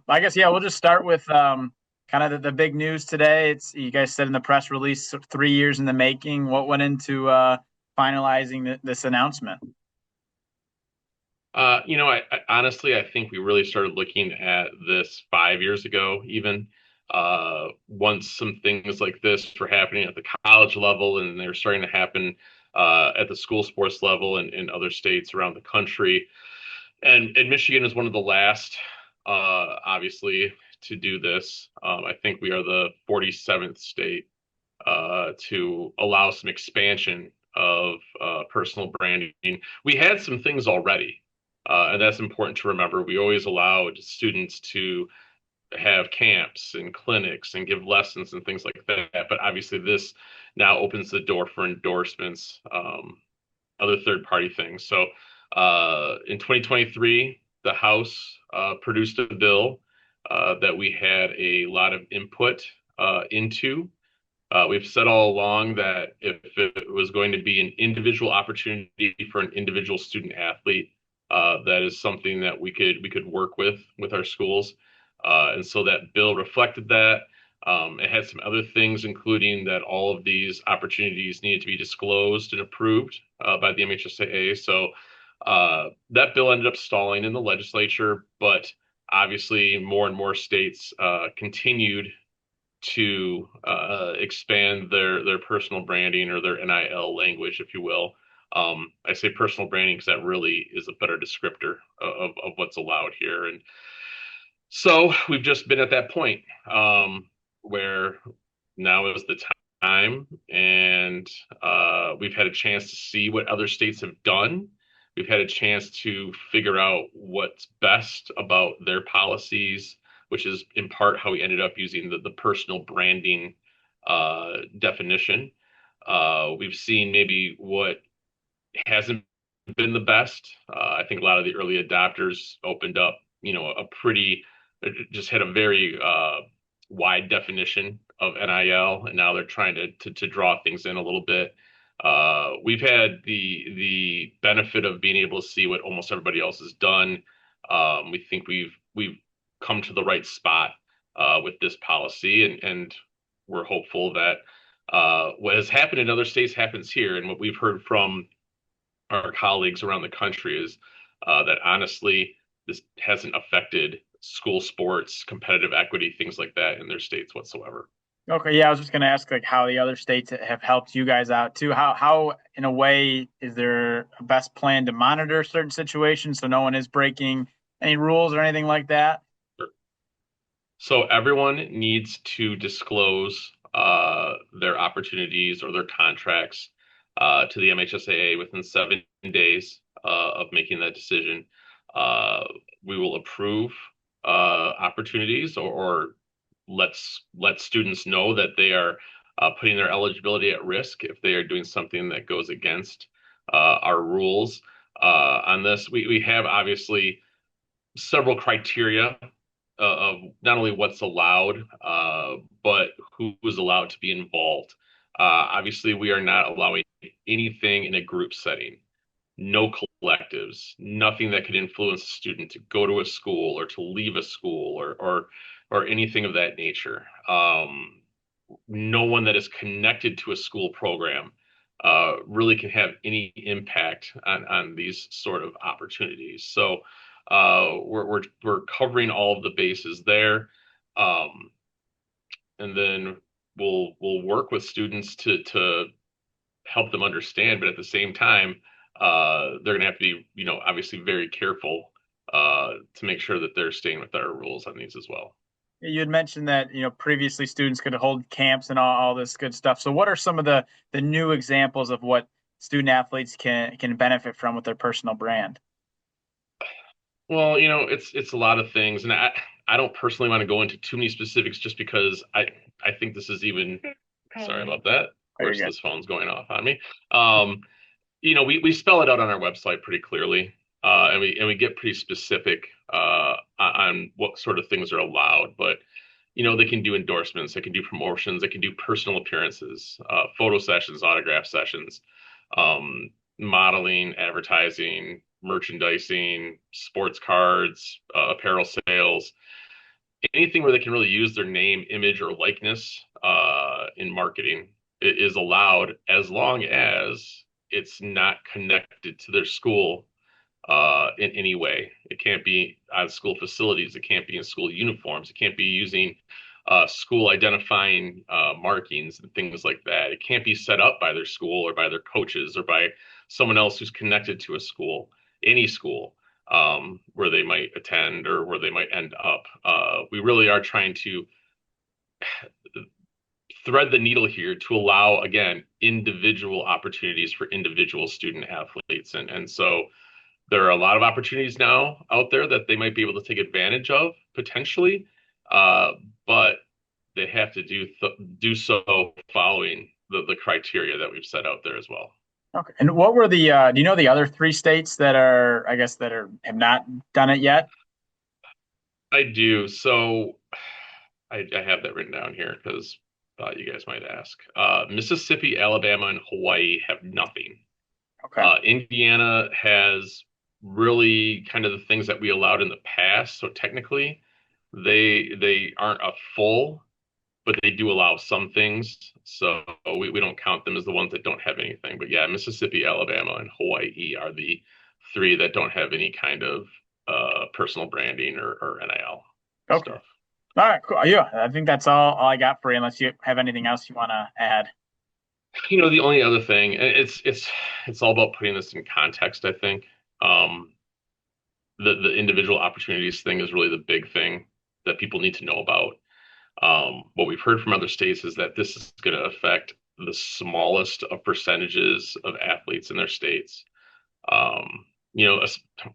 I guess yeah, we'll just start with kind of the big news today. It's you guys said in the press release 3 years in the making. What went into finalizing this announcement? I honestly, I think we really started looking at this 5 years ago, even once some things like this were happening at the college level, and they were starting to happen at the school sports level and in other states around the country. And Michigan is one of the last, obviously, to do this. I think we are the 47th state to allow some expansion of personal branding. We had some things already, and that's important to remember. We always allowed students to have camps and clinics and give lessons and things like that. But obviously, this now opens the door for endorsements, other third party things. So in 2023, the House produced a bill that we had a lot of input into. We've said all along that if it was going to be an individual opportunity for an individual student athlete, that is something that we could work with our schools, and so that bill reflected that. It had some other things, including that all of these opportunities needed to be disclosed and approved by the MHSAA. So that bill ended up stalling in the legislature, but obviously more and more states continued to expand their personal branding or their NIL language, if you will. I say personal branding because that really is a better descriptor of what's allowed here. And so we've just been at that point where now is the time, and we've had a chance to see what other states have done. We've had a chance to figure out what's best about their policies, which is in part how we ended up using the personal branding definition. We've seen maybe what hasn't been the best. I think a lot of the early adopters opened up, a pretty, just had a very wide definition of NIL, and now they're trying to draw things in a little bit. We've had the benefit of being able to see what almost everybody else has done. We think we've come to the right spot with this policy, and we're hopeful that what has happened in other states happens here. And what we've heard from our colleagues around the country is that honestly, this hasn't affected school sports, competitive equity, things like that in their states whatsoever. Okay, yeah, I was just gonna ask like how the other states have helped you guys out too. How in a way is there a best plan to monitor certain situations so no one is breaking any rules or anything like that? So everyone needs to disclose their opportunities or their contracts to the MHSAA within 7 days of making that decision. Uh, we will approve opportunities or let students know that they are putting their eligibility at risk if they are doing something that goes against our rules. On this, we have obviously several criteria of not only what's allowed, but who is allowed to be involved. Obviously, we are not allowing anything in a group setting, no collectives, nothing that could influence a student to go to a school or to leave a school or anything of that nature. No one that is connected to a school program really can have any impact on these sort of opportunities. So we're covering all of the bases there, and then we'll work with students to help them understand, but at the same time, they're going to have to be, obviously very careful to make sure that they're staying with our rules on these as well. You had mentioned that previously students could hold camps and all this good stuff. So what are some of the new examples of what student athletes can benefit from with their personal brand? Well, it's a lot of things, and I don't personally want to go into too many specifics just because I think this is even sorry about that. Of Very course, good. this phone's going off on me. Um, we spell it out on our website pretty clearly, and we get pretty specific on what sort of things are allowed. But they can do endorsements, they can do promotions, they can do personal appearances, photo sessions, autograph sessions, um, modeling, advertising, merchandising, sports cards, apparel sales. anything where they can really use their name, image, or likeness in marketing is allowed as long as it's not connected to their school in any way. It can't be on school facilities. It can't be in school uniforms. It can't be using school identifying markings and things like that. It can't be set up by their school or by their coaches or by someone else who's connected to a school, any school where they might attend or where they might end up. We really are trying to thread the needle here to allow, again, individual opportunities for individual student athletes. And so there are a lot of opportunities now out there that they might be able to take advantage of potentially, uh, but they have to do so following the criteria that we've set out there as well. Okay. And what were the do you know the other three states that are, I guess, that are have not done it yet? I do. So I have that written down here because you guys might ask. Mississippi, Alabama, and Hawaii have nothing. Okay. Indiana has really kind of the things that we allowed in the past. So technically, they aren't a full, but they do allow some things. So we don't count them as the ones that don't have anything. But yeah, Mississippi, Alabama, and Hawaii are the three that don't have any kind of personal branding or NIL Okay. stuff. All right, cool. Yeah, I think that's all I got for you, unless you have anything else you want to add. The only other thing, and it's all about putting this in context, I think. Um, the individual opportunities thing is really the big thing that people need to know about. What we've heard from other states is that this is going to affect the smallest of percentages of athletes in their states. Um,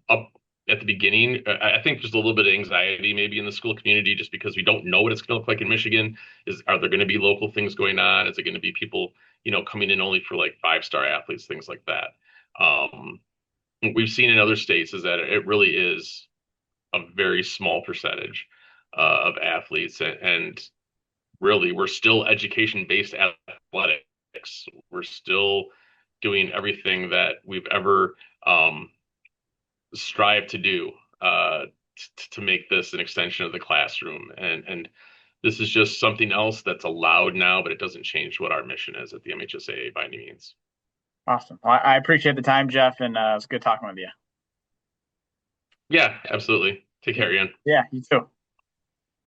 up at the beginning, I think there's a little bit of anxiety maybe in the school community just because we don't know what it's going to look like in Michigan. Are there going to be local things going on? Is it going to be people, coming in only for like five-star athletes, things like that? Um, what we've seen in other states is that it really is a very small percentage of athletes, and really we're still education-based athletics. We're still doing everything that we've ever strived to do to make this an extension of the classroom. And this is just something else that's allowed now, but it doesn't change what our mission is at the MHSAA by any means. Awesome. Well, I appreciate the time, Geoff, and it was good talking with you. Yeah, absolutely. Take care, Ian. Yeah, you too.